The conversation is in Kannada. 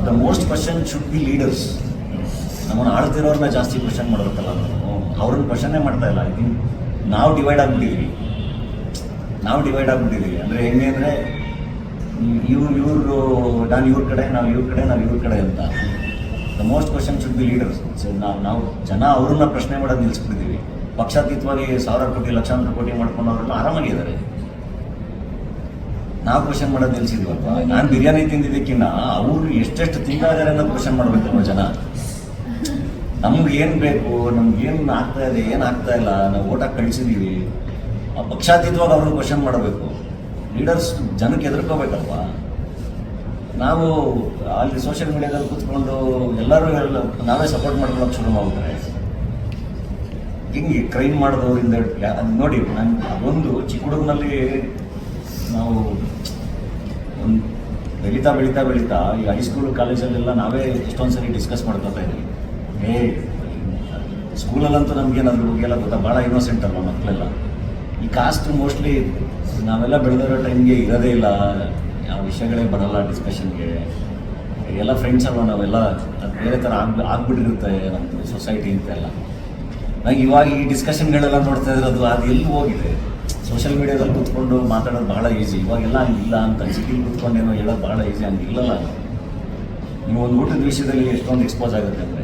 The most question should be leaders. ನಮ್ಮನ್ನು ಆಳ್ತಿರೋರನ್ನ ಜಾಸ್ತಿ ಕ್ವಶನ್ ಮಾಡಬೇಕಲ್ಲ ನಾವು, ಅವ್ರನ್ನ ಕ್ವಶನ್ನೇ ಮಾಡ್ತಾ ಇಲ್ಲ. ಐ ಥಿಂಕ್ ನಾವು ಡಿವೈಡ್ ಆಗಿಬಿಟ್ಟಿದ್ದೀವಿ. ಅಂದರೆ ಹೆಂಗೆ ಅಂದರೆ ಇವರು ನಾನು ಇವ್ರ ಕಡೆ, ನಾವು ಇವ್ರ ಕಡೆ ಅಂತ. The most question should be leaders. ನಾವು ಜನ ಅವ್ರನ್ನ ಪ್ರಶ್ನೆ ಮಾಡೋದು ನಿಲ್ಲಿಸ್ಬಿಟ್ಟಿದ್ದೀವಿ. ಪಕ್ಷಾತೀತವಾಗಿ 1000 ಕೋಟಿ ಲಕ್ಷಾಂತರ ಕೋಟಿ ಮಾಡ್ಕೊಂಡು ಅವ್ರನ್ನ ಆರಾಮಾಗಿದ್ದಾರೆ. ನಾವು ಕ್ವಶನ್ ಮಾಡೋದು ನಿಲ್ಸಿದ್ವಲ್ವ. ನಾನು ಬಿರಿಯಾನಿ ತಿಂದಿದ್ದಕ್ಕಿಂತ ಅವರು ಎಷ್ಟೆಷ್ಟು ತಿಂಗಳಿದ್ದಾರೆ ಅನ್ನೋದು ಕ್ವಶನ್ ಮಾಡಬೇಕಲ್ವ ಜನ. ನಮ್ಗೆ ಏನು ಬೇಕು, ನಮ್ಗೇನು ಆಗ್ತಾ ಇದೆ, ಏನು ಆಗ್ತಾ ಇಲ್ಲ, ನಾವು ಓಟಾಗಿ ಕಳಿಸಿದ್ದೀವಿ. ಪಕ್ಷಾತೀತವಾಗಿ ಅವ್ರನ್ನ ಕ್ವಶನ್ ಮಾಡಬೇಕು. ಲೀಡರ್ಸ್ ಜನಕ್ಕೆ ಎದುರ್ಕೋಬೇಕಲ್ವ. ನಾವು ಅಲ್ಲಿ ಸೋಷಿಯಲ್ ಮೀಡಿಯಾದಲ್ಲಿ ಕೂತ್ಕೊಂಡು ಎಲ್ಲರೂ ನಾವೇ ಸಪೋರ್ಟ್ ಮಾಡ್ಕೊಳ್ಳೋಕೆ ಶುರು ಮಾಡ್ಬಿಟ್ರೆ ಹಿಂಗೆ ಕ್ರೈಮ್ ಮಾಡೋದ್ರಿಂದ ನೋಡಿ. ನಾನು ಅದೊಂದು ಚಿಕ್ಕ ಹುಡುಗನಲ್ಲಿ ನಾವು ಒಂದು ಬೆಳೀತಾ ಈ ಹೈಸ್ಕೂಲ್ ಕಾಲೇಜಲ್ಲೆಲ್ಲ ನಾವೇ ಎಷ್ಟೊಂದು ಸರಿ ಡಿಸ್ಕಸ್ ಮಾಡ್ಕೊತಾ ಇದ್ದೀವಿ. ಸ್ಕೂಲಲ್ಲಂತೂ ನಮಗೇನು ಅದ್ರ ಬಗ್ಗೆ ಎಲ್ಲ ಗೊತ್ತಾ, ಭಾಳ ಇನ್ನೋಸೆಂಟ್ ಅಲ್ವ ಮಕ್ಕಳೆಲ್ಲ. ಈ ಕಾಸ್ಟ್ ಮೋಸ್ಟ್ಲಿ ನಾವೆಲ್ಲ ಬೆಳೆದಿರೋ ಟೈಮ್ಗೆ ಇರೋದೇ ಇಲ್ಲ, ಯಾವ ವಿಷಯಗಳೇ ಬರೋಲ್ಲ ಡಿಸ್ಕಷನ್ಗೆ. ಎಲ್ಲ ಫ್ರೆಂಡ್ಸ್ ಅಲ್ವ ನಾವೆಲ್ಲ, ಅದು ಬೇರೆ ಥರ ಆಗ್ಬಿಟ್ಟಿರುತ್ತೆ ನಮ್ಮದು ಸೊಸೈಟಿ ಅಂತೆಲ್ಲ. ನಂಗೆ ಇವಾಗ ಈ ಡಿಸ್ಕಷನ್ಗಳೆಲ್ಲ ನೋಡ್ತಾ ಇದ್ರೆ ಅದು ಎಲ್ಲಿ ಹೋಗಿದೆ. ಸೋಷಿಯಲ್ ಮೀಡಿಯಾದಲ್ಲಿ ಕೂತ್ಕೊಂಡು ಮಾತಾಡೋದು ಭಾಳ ಈಸಿ. ಇವಾಗೆಲ್ಲ ಹಂಗಿಲ್ಲ ಅಂತ. ಸಿಟಿಲಿ ಕೂತ್ಕೊಂಡೇನೋ ಹೇಳೋದು ಭಾಳ ಈಸಿ, ಹಂಗಿಲ್ಲಲ್ಲ. ನೀವು ಒಂದು ಊಟದ ವಿಷಯದಲ್ಲಿ ಎಷ್ಟೊಂದು ಎಕ್ಸ್ಪೋಸ್ ಆಗುತ್ತೆ ಅಂದರೆ